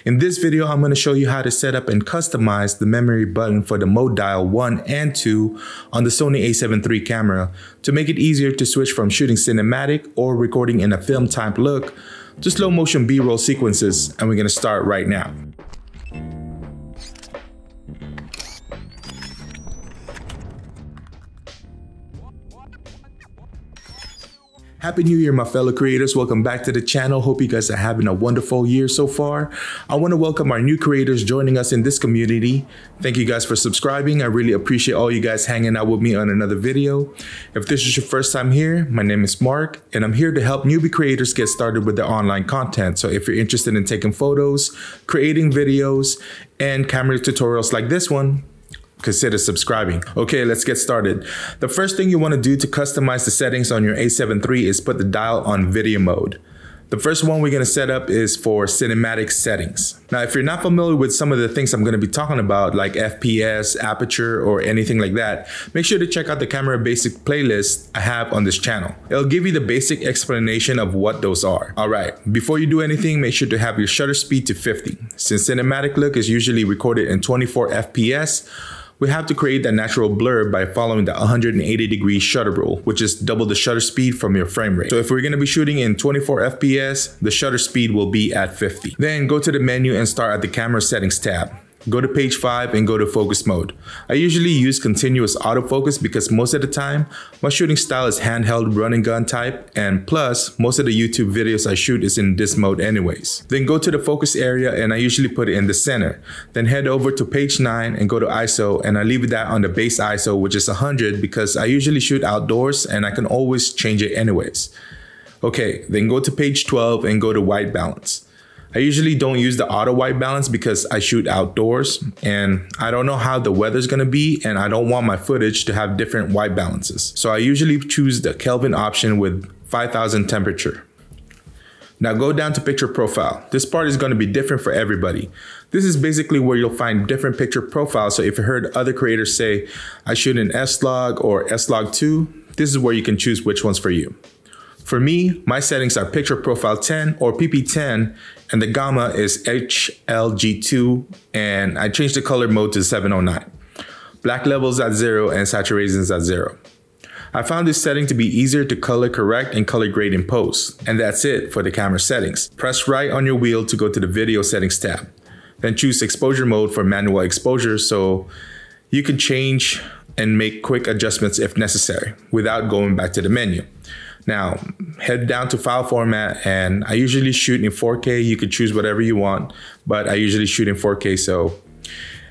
In this video, I'm going to show you how to set up and customize the memory button for the mode dial 1 and 2 on the Sony A7 III camera to make it easier to switch from shooting cinematic or recording in a film type look to slow motion B-roll sequences, and we're going to start right now. Happy New Year, my fellow creators. Welcome back to the channel. Hope you guys are having a wonderful year so far. I want to welcome our new creators joining us in this community. Thank you guys for subscribing. I really appreciate all you guys hanging out with me on another video. If this is your first time here, my name is Mark, and I'm here to help newbie creators get started with their online content. So if you're interested in taking photos, creating videos, and camera tutorials like this one, consider subscribing. Okay, let's get started. The first thing you want to do to customize the settings on your A7 III is put the dial on video mode. The first one we're going to set up is for cinematic settings. Now, if you're not familiar with some of the things I'm going to be talking about, like FPS, aperture, or anything like that, make sure to check out the camera basic playlist I have on this channel. It'll give you the basic explanation of what those are. All right, before you do anything, make sure to have your shutter speed to 50. Since cinematic look is usually recorded in 24 FPS, we have to create that natural blur by following the 180-degree shutter rule, which is double the shutter speed from your frame rate. So if we're going to be shooting in 24 FPS, the shutter speed will be at 50. Then go to the menu and start at the camera settings tab. Go to page 5 and go to focus mode. I usually use continuous autofocus because most of the time, my shooting style is handheld run and gun type, and plus, most of the YouTube videos I shoot is in this mode anyways. Then go to the focus area and I usually put it in the center. Then head over to page 9 and go to ISO, and I leave that on the base ISO, which is 100 because I usually shoot outdoors and I can always change it anyways. Okay, then go to page 12 and go to white balance. I usually don't use the auto white balance because I shoot outdoors and I don't know how the weather's gonna be, and I don't want my footage to have different white balances. So I usually choose the Kelvin option with 5000 temperature. Now go down to picture profile. This part is gonna be different for everybody. This is basically where you'll find different picture profiles. So if you heard other creators say, I shoot in S-Log or S-Log2, this is where you can choose which one's for you. For me, my settings are picture profile 10 or PP10, and the gamma is HLG2, and I changed the color mode to 709. Black levels at 0 and saturations at 0. I found this setting to be easier to color correct and color grade in post. And that's it for the camera settings. Press right on your wheel to go to the video settings tab. Then choose exposure mode for manual exposure so you can change and make quick adjustments if necessary without going back to the menu. Now, head down to file format, and I usually shoot in 4K. You could choose whatever you want, but I usually shoot in 4K.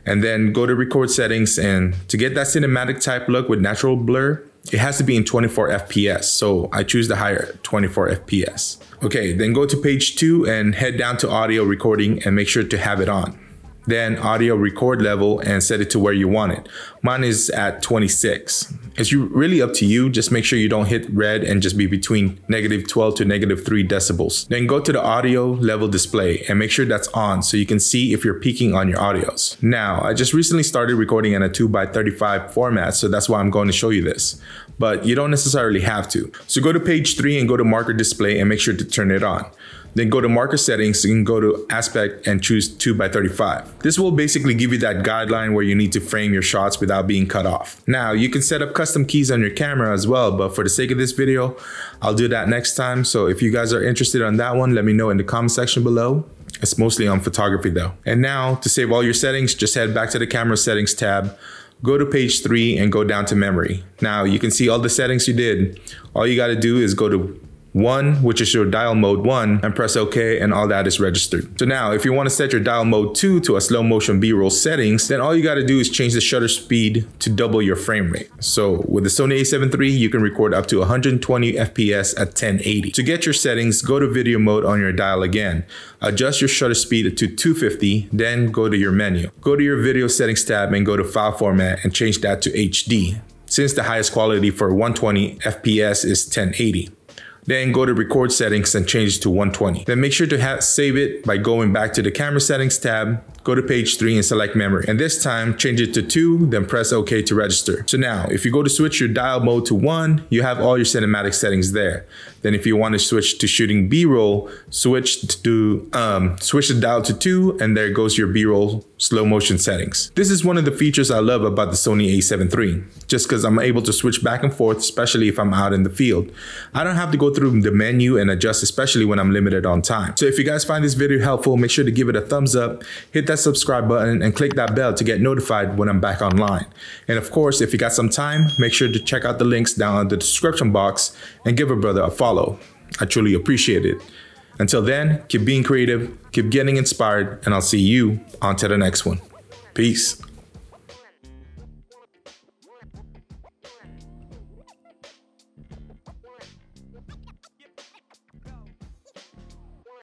And then go to record settings, and to get that cinematic type look with natural blur, it has to be in 24 FPS. So I choose the higher 24 FPS. Okay, then go to page 2 and head down to audio recording and make sure to have it on. Then audio record level and set it to where you want it. Mine is at 26. It's really up to you. Just make sure you don't hit red and just be between -12 to -3 decibels. Then go to the audio level display and make sure that's on so you can see if you're peaking on your audios. Now, I just recently started recording in a 2x35 format, so that's why I'm going to show you this. But you don't necessarily have to. So go to page 3 and go to marker display and make sure to turn it on. Then go to marker settings and go to aspect and choose 2x35. This will basically give you that guideline where you need to frame your shots without being cut off. Now you can set up custom keys on your camera as well, but for the sake of this video, I'll do that next time. So if you guys are interested on that one, let me know in the comment section below. It's mostly on photography though. And now to save all your settings, just head back to the camera settings tab. Go to page 3 and go down to memory. Now you can see all the settings you did. All you got to do is go to 1, which is your dial mode 1, and press OK, and all that is registered. So now if you want to set your dial mode 2 to a slow motion B-roll settings, then all you got to do is change the shutter speed to double your frame rate. So with the Sony A7 III, you can record up to 120 FPS at 1080. To get your settings, go to video mode on your dial again. Adjust your shutter speed to 250, then go to your menu. Go to your video settings tab and go to file format and change that to HD, since the highest quality for 120 FPS is 1080. Then go to record settings and change it to 120. Then make sure to save it by going back to the camera settings tab, go to page 3 and select memory. And this time, change it to 2, then press OK to register. So now, if you go to switch your dial mode to 1, you have all your cinematic settings there. Then if you want to switch to shooting B-roll, switch the dial to 2, and there goes your B-roll slow motion settings. This is one of the features I love about the Sony A7 III, just because I'm able to switch back and forth, especially if I'm out in the field. I don't have to go through the menu and adjust, especially when I'm limited on time. So if you guys find this video helpful, make sure to give it a thumbs up, hit that subscribe button, and click that bell to get notified when I'm back online. And of course, if you got some time, make sure to check out the links down in the description box and give a brother a follow. I truly appreciate it. Until then, keep being creative, keep getting inspired, and I'll see you on to the next one. Peace.